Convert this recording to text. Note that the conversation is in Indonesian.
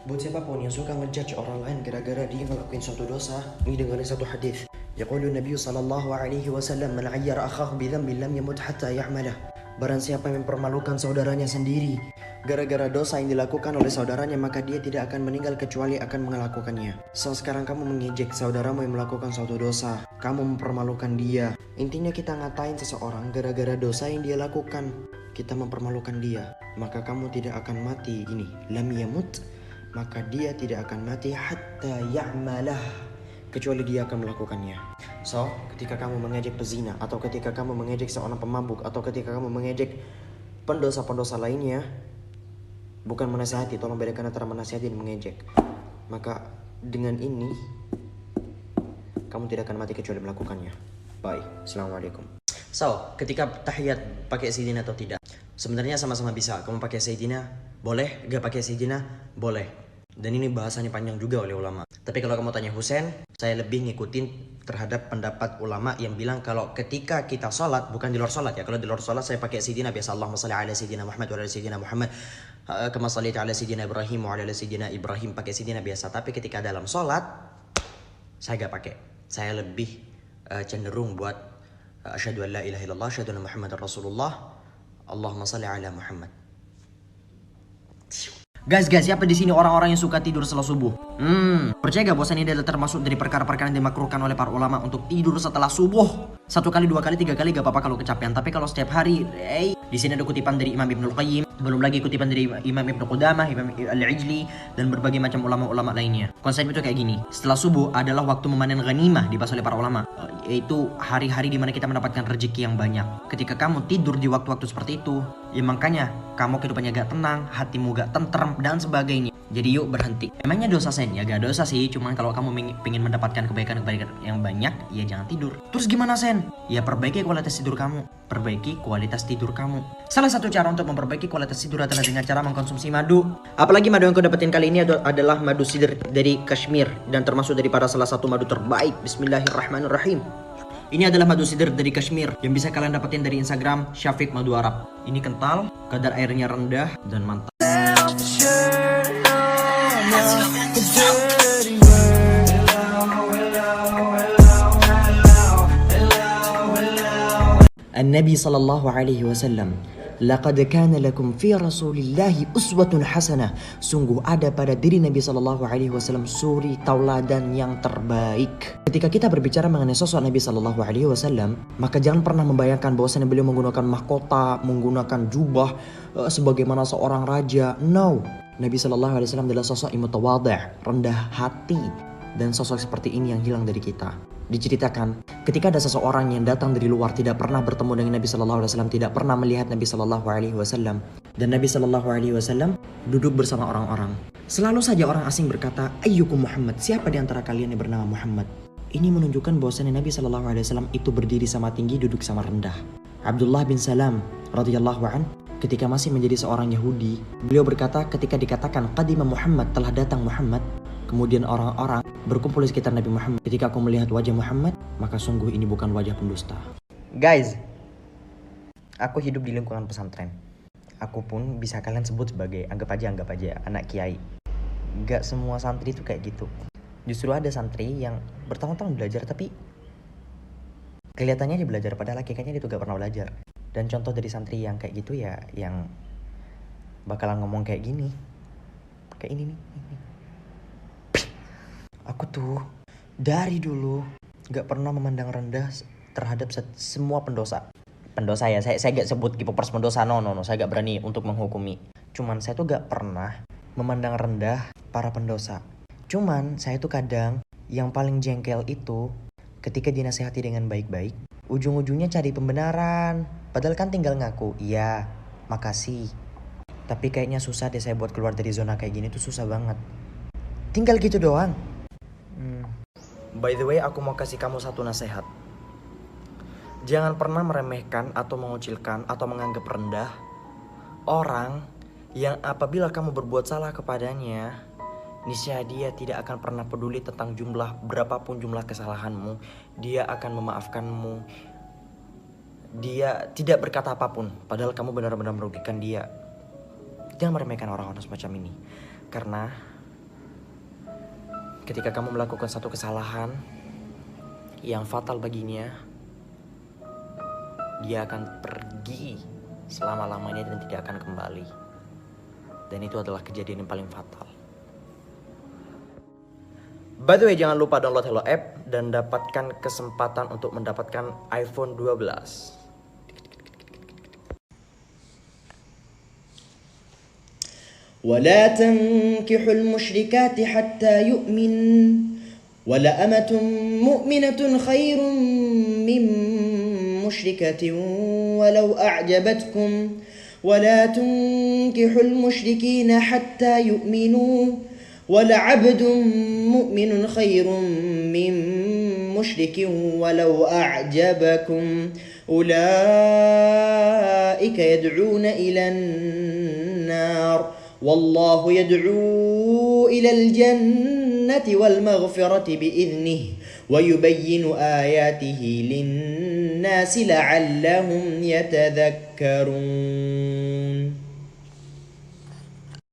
Buat siapapun yang suka ngejudge orang lain gara-gara dia ngelakuin suatu dosa, ini dengerin satu hadis. Yaqulu Nabi sallallahu alaihi wasallam, "Man 'ayyara akhahu bi dhanbin lam yamut hatta ya'malah." Barang siapa yang mempermalukan saudaranya sendiri gara-gara dosa yang dilakukan oleh saudaranya, maka dia tidak akan meninggal kecuali akan melakukannya. So, sekarang kamu mengejek saudaramu yang melakukan suatu dosa, kamu mempermalukan dia. Intinya kita ngatain seseorang gara-gara dosa yang dia lakukan, kita mempermalukan dia, maka kamu tidak akan mati. Ini lam yamut, maka dia tidak akan mati hatta ya'malah, kecuali dia akan melakukannya. So, ketika kamu mengejek pezina, atau ketika kamu mengejek seorang pemabuk, atau ketika kamu mengejek pendosa-pendosa lainnya, bukan menasihati, tolong bedakan antara menasihati dan mengejek. Maka dengan ini kamu tidak akan mati kecuali melakukannya. Bye. Assalamualaikum. So, ketika tahiyat pakai sayyidina atau tidak? Sebenarnya sama-sama bisa. Kamu pakai sayyidina boleh, gak pakai sayyidina boleh. Dan ini bahasanya panjang juga oleh ulama. Tapi kalau kamu tanya Husain, saya lebih ngikutin terhadap pendapat ulama yang bilang kalau ketika kita sholat, bukan di luar sholat ya. Kalau di luar sholat saya pakai sayyidina biasa. Allahumma shalli ala sayyidina Muhammad wa ala sayyidina Muhammad kama shallaita ala sayyidina Ibrahim wa ala sayyidina Ibrahim, pakai sayyidina biasa. Tapi ketika dalam sholat, saya gak pakai. Saya lebih cenderung buat asyhadu an la ilaha illallah, asyhadu anna Muhammadar Rasulullah, Allahumma shalli ala Muhammad. Guys, siapa di sini orang-orang yang suka tidur setelah subuh? Percaya gak bosan ini adalah termasuk dari perkara-perkara yang dimakruhkan oleh para ulama untuk tidur setelah subuh? 1 kali, 2 kali, 3 kali gak apa-apa kalau kecapean. Tapi kalau setiap hari, di sini ada kutipan dari Imam Ibnul Qayyim, belum lagi kutipan dari Imam Ibnu Qudamah, Imam Al-Ijli, dan berbagai macam ulama-ulama lainnya. Konsep itu kayak gini. Setelah subuh adalah waktu memanen ghanimah, dibahas oleh para ulama, yaitu hari-hari di mana kita mendapatkan rezeki yang banyak. Ketika kamu tidur di waktu-waktu seperti itu, ya makanya kamu kehidupannya gak tenang, hatimu gak tentrem, dan sebagainya. Jadi yuk berhenti. Emangnya dosa Sen? Ya gak dosa sih, cuman kalau kamu pengen mendapatkan kebaikan-kebaikan yang banyak, ya jangan tidur. Terus gimana Sen? Ya perbaiki kualitas tidur kamu. Perbaiki kualitas tidur kamu. Salah satu cara untuk memperbaiki kualitas tidur adalah dengan cara mengkonsumsi madu. Apalagi madu yang kau dapetin kali ini adalah madu sidr dari Kashmir, dan termasuk daripada salah satu madu terbaik. Bismillahirrahmanirrahim. Ini adalah madu sidr dari Kashmir yang bisa kalian dapetin dari Instagram Syafiq Madu Arab. Ini kental, kadar airnya rendah, dan mantap. An-Nabi sallallahu alaihi wasallam, laqad kana lakum fi Rasulillahi uswatun hasanah. Sungguh ada pada diri Nabi sallallahu alaihi wasallam suri tauladan yang terbaik. Ketika kita berbicara mengenai sosok Nabi sallallahu alaihi wasallam, maka jangan pernah membayangkan bahwasanya beliau menggunakan mahkota, menggunakan jubah sebagaimana seorang raja. No. Nabi sallallahu alaihi wasallam adalah sosok yang mutawadhi', rendah hati, dan sosok seperti ini yang hilang dari kita. Diceritakan ketika ada seseorang yang datang dari luar, tidak pernah bertemu dengan Nabi sallallahu alaihi wasallam, tidak pernah melihat Nabi sallallahu alaihi wasallam, dan Nabi sallallahu alaihi wasallam duduk bersama orang-orang. Selalu saja orang asing berkata, "Ayyukum Muhammad?" Siapa di antara kalian yang bernama Muhammad? Ini menunjukkan bahwasanya Nabi sallallahu alaihi wasallam itu berdiri sama tinggi, duduk sama rendah. Abdullah bin Salam radhiyallahu an, ketika masih menjadi seorang Yahudi, beliau berkata ketika dikatakan qadima Muhammad, telah datang Muhammad, kemudian orang-orang berkumpul di sekitar Nabi Muhammad. Ketika aku melihat wajah Muhammad, maka sungguh ini bukan wajah pendusta. Guys, aku hidup di lingkungan pesantren. Aku pun bisa kalian sebut sebagai anggap aja anak kiai. Gak semua santri itu kayak gitu. Justru ada santri yang bertahun-tahun belajar tapi kelihatannya dia belajar, padahal hakikatnya dia tuh gak pernah belajar. Dan contoh dari santri yang kayak gitu ya, yang bakalan ngomong kayak gini. Kayak ini nih. Aku tuh dari dulu gak pernah memandang rendah terhadap semua pendosa. Pendosa ya, saya gak sebut K-popers pendosa, no, saya gak berani untuk menghukumi. Cuman saya tuh gak pernah memandang rendah para pendosa. Cuman saya tuh kadang yang paling jengkel itu ketika dinasehati dengan baik-baik, ujung-ujungnya cari pembenaran. Padahal kan tinggal ngaku, iya, makasih. Tapi kayaknya susah deh saya buat keluar dari zona kayak gini tuh, susah banget. Tinggal gitu doang. By the way, aku mau kasih kamu satu nasihat. Jangan pernah meremehkan atau mengucilkan atau menganggap rendah orang yang apabila kamu berbuat salah kepadanya, niscaya dia tidak akan pernah peduli tentang berapapun jumlah kesalahanmu. Dia akan memaafkanmu. Dia tidak berkata apapun, padahal kamu benar-benar merugikan dia. Jangan meremehkan orang-orang semacam ini. Karena ketika kamu melakukan satu kesalahan yang fatal baginya, dia akan pergi selama-lamanya dan tidak akan kembali. Dan itu adalah kejadian yang paling fatal. By the way, jangan lupa download Hello App dan dapatkan kesempatan untuk mendapatkan iPhone 12. ولا تنكحوا المشركات حتى يؤمن ولأمة مؤمنة خير من مشركة ولو أعجبتكم ولا تنكحوا المشركين حتى يؤمنوا ولعبد مؤمن خير من مشرك ولو أعجبكم أولئك يدعون إلى النار والله يدعو إلى الجنة والمغفرة بإذنه ويبين آياته للناس لعلهم يتذكرون.